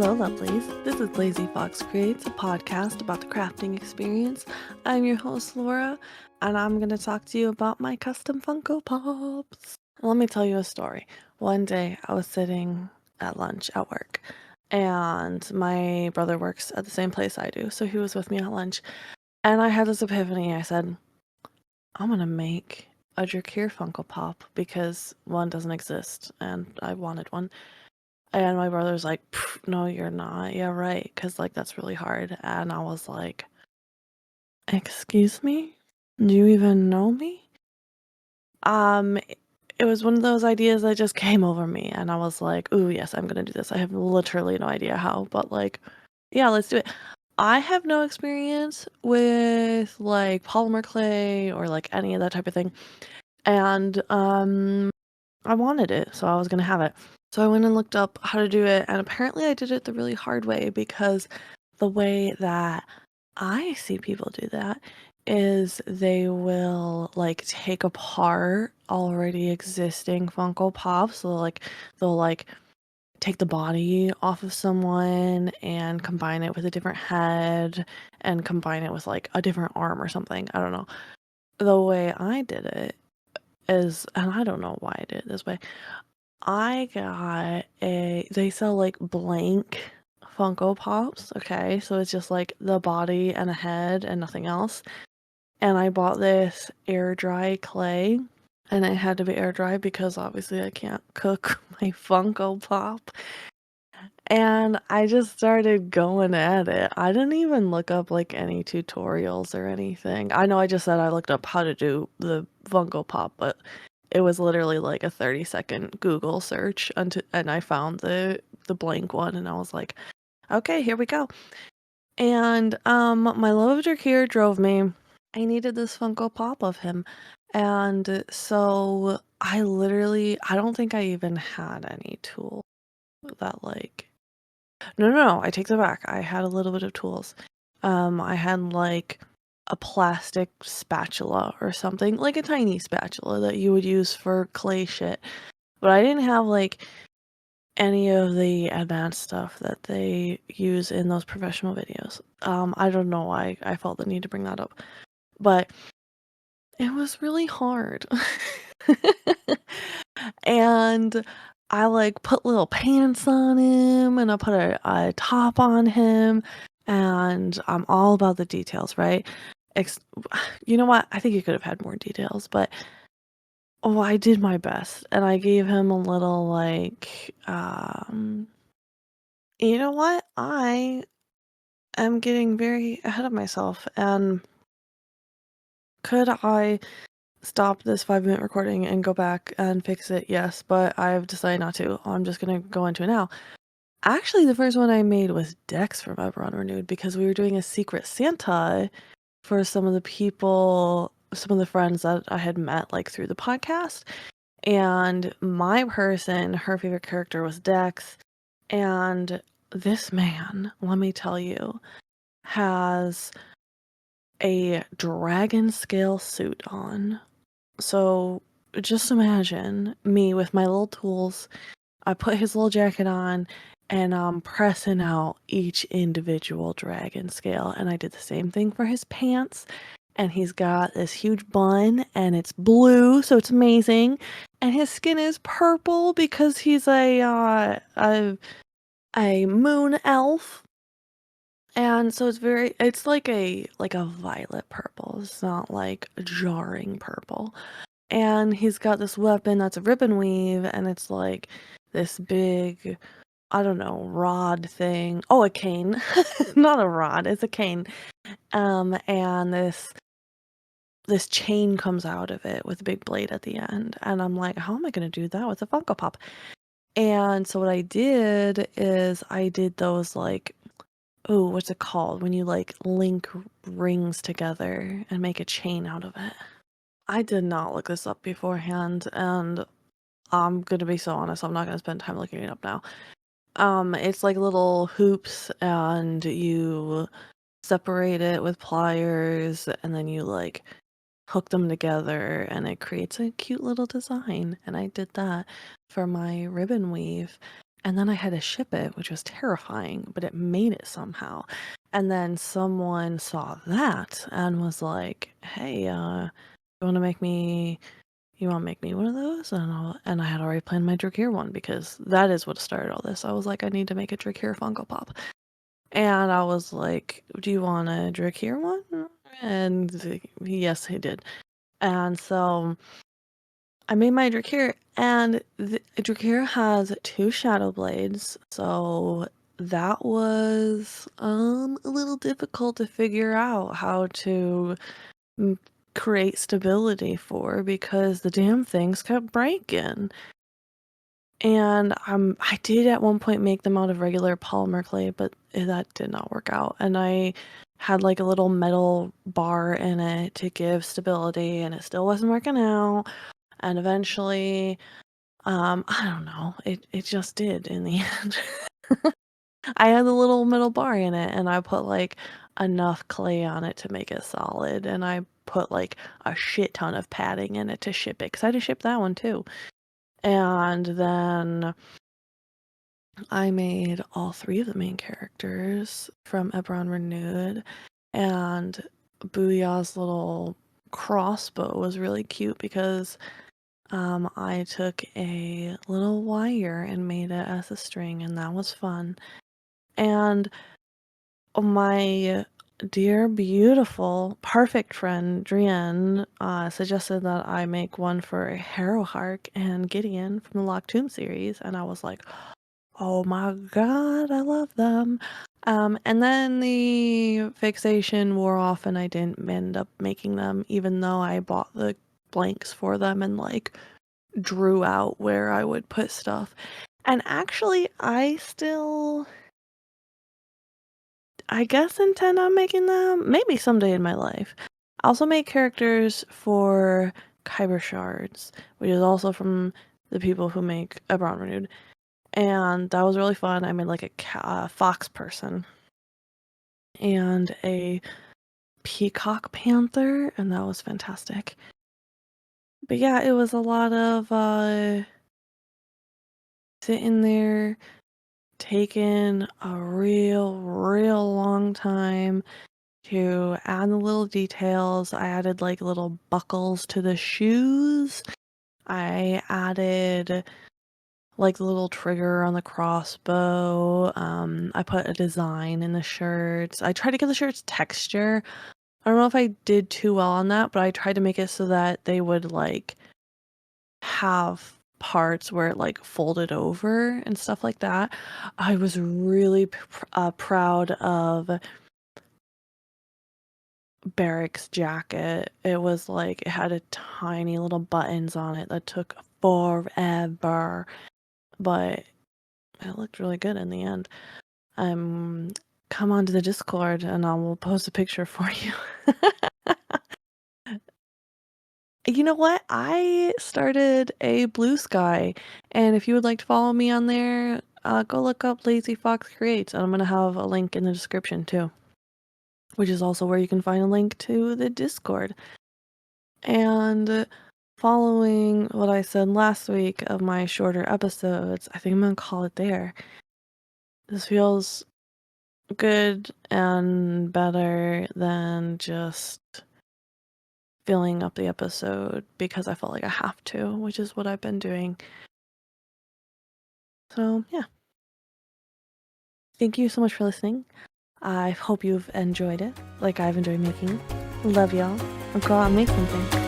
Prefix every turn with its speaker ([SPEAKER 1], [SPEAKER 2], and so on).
[SPEAKER 1] Hello, lovelies. This is Lazy Fox Creates, a podcast about the crafting experience. I'm your host, Laura, and I'm going to talk to you about my custom Funko Pops. Let me tell you a story. One day, I was sitting at lunch at work, and my brother works at the same place I do, so he was with me at lunch, and I had this epiphany. I said, I'm going to make a Drakir Funko Pop because one doesn't exist, and I wanted one. And my brother's like, no, you're not. Yeah, right. Because, like, that's really hard. And I was like, excuse me? Do you even know me? Um, it was one of those ideas that just came over me. And I was like, ooh, yes, I'm going to do this. I have literally no idea how, but like, yeah, let's do it. I have no experience with like polymer clay or like any of that type of thing. And I wanted it, so I was gonna have it. So I went and looked up how to do it, and apparently I did it the really hard way because the way that I see people do that is they will like take apart already existing Funko Pops. So they'll like take the body off of someone and combine it with a different head and combine it with like a different arm or something. I don't know. The way I did it is, and I don't know why I did it this way. I got they sell like blank Funko Pops, okay? So it's just like the body and a head and nothing else. And I bought this air dry clay, and it had to be air dry because obviously I can't cook my Funko Pop. And I just started going at it. I didn't even look up like any tutorials or anything. I know I just said I looked up how to do the Funko Pop, but it was literally like a 30-second Google search until, and I found the blank one and I was like, okay, here we go. And my love of Drakir drove me. I needed this Funko Pop of him. And so I don't think I even had any tool that like no, I take that back. I had a little bit of tools. I had like a plastic spatula or something, like a tiny spatula that you would use for clay shit. But I didn't have like any of the advanced stuff that they use in those professional videos. I don't know why I felt the need to bring that up, but it was really hard. And I like put little pants on him and I put a top on him and I'm all about the details, right? Ex You know what? I think you could have had more details, but oh, I did my best and I gave him a little like you know what? I am getting very ahead of myself and could I stop this 5-minute recording and go back and fix it? Yes, but I've decided not to. I'm just gonna go into it now. Actually, the first one I made was Dex from Ever Renewed because we were doing a Secret Santa for some of the people, some of the friends that I had met like through the podcast. And my person, her favorite character was Dex. And this man, let me tell you, has a dragon scale suit on. So just imagine me with my little tools. I put his little jacket on and I'm pressing out each individual dragon scale. And I did the same thing for his pants. And he's got this huge bun and it's blue, so it's amazing. And his skin is purple because he's a moon elf. And so it's like a violet purple. It's not like a jarring purple. And he's got this weapon that's a ribbon weave, and it's like this big, I don't know, rod thing. Oh, a cane. Not a rod, it's a cane. And this chain comes out of it with a big blade at the end. And I'm like, how am I gonna do that with a Funko Pop? And so what I did is I did those like, oh, what's it called? When you like link rings together and make a chain out of it. I did not look this up beforehand, and I'm gonna be so honest, I'm not gonna spend time looking it up now. It's like little hoops, and you separate it with pliers, and then you like hook them together, and it creates a cute little design. And I did that for my ribbon weave. And then I had to ship it, which was terrifying, but it made it somehow. And then someone saw that and was like, "Hey, you want to make me you want to make me one of those?" And I had already planned my Drakir one because that is what started all this. I was like, I need to make a Drakir Funko Pop. And I was like, "Do you want a Drakir one?" And yes, he did. And so I made my Drakir, and the Drakir has two shadow blades, so that was a little difficult to figure out how to mm, create stability for because the damn things kept breaking. And I did at one point make them out of regular polymer clay, but that did not work out. And I had like a little metal bar in it to give stability, and it still wasn't working out. And eventually, I don't know, it just did in the end. I had the little metal bar in it, and I put like enough clay on it to make it solid, and I put like a shit ton of padding in it to ship it, because I had to ship that one too. And then I made all three of the main characters from Eberron Renewed, and Booyah's little crossbow was really cute because I took a little wire and made it as a string, and that was fun. And my dear, beautiful, perfect friend, Drian, suggested that I make one for Harrowhark and Gideon from the Locked Tomb series, and I was like, oh my god, I love them. And then the fixation wore off and I didn't end up making them, even though I bought the blanks for them and like drew out where I would put stuff. And actually, I guess, intend on making them. Maybe someday in my life. I also make characters for Kyber Shards, which is also from the people who make Eberron Renewed. And that was really fun. I made like a fox person and a peacock panther, and that was fantastic. But yeah, it was a lot of sitting there, taking a real long time to add the little details. I added like little buckles to the shoes. I added like the little trigger on the crossbow. I put a design in the shirts. I tried to give the shirts texture. I don't know if I did too well on that, but I tried to make it so that they would like have parts where it like folded over and stuff like that. I was really proud of Barrack's jacket. It was like it had a tiny little buttons on it that took forever, but it looked really good in the end. Come onto the Discord and I will post a picture for you. You know what? I started a Blue Sky, and if you would like to follow me on there, go look up Lazy Fox Creates, and I'm gonna have a link in the description too, which is also where you can find a link to the Discord. And following what I said last week of my shorter episodes, I think I'm gonna call it there. This feels good and better than just filling up the episode because I felt like I have to, which is what I've been doing. So, yeah. Thank you so much for listening. I hope you've enjoyed it, like I've enjoyed making it. Love y'all. Go out and make something.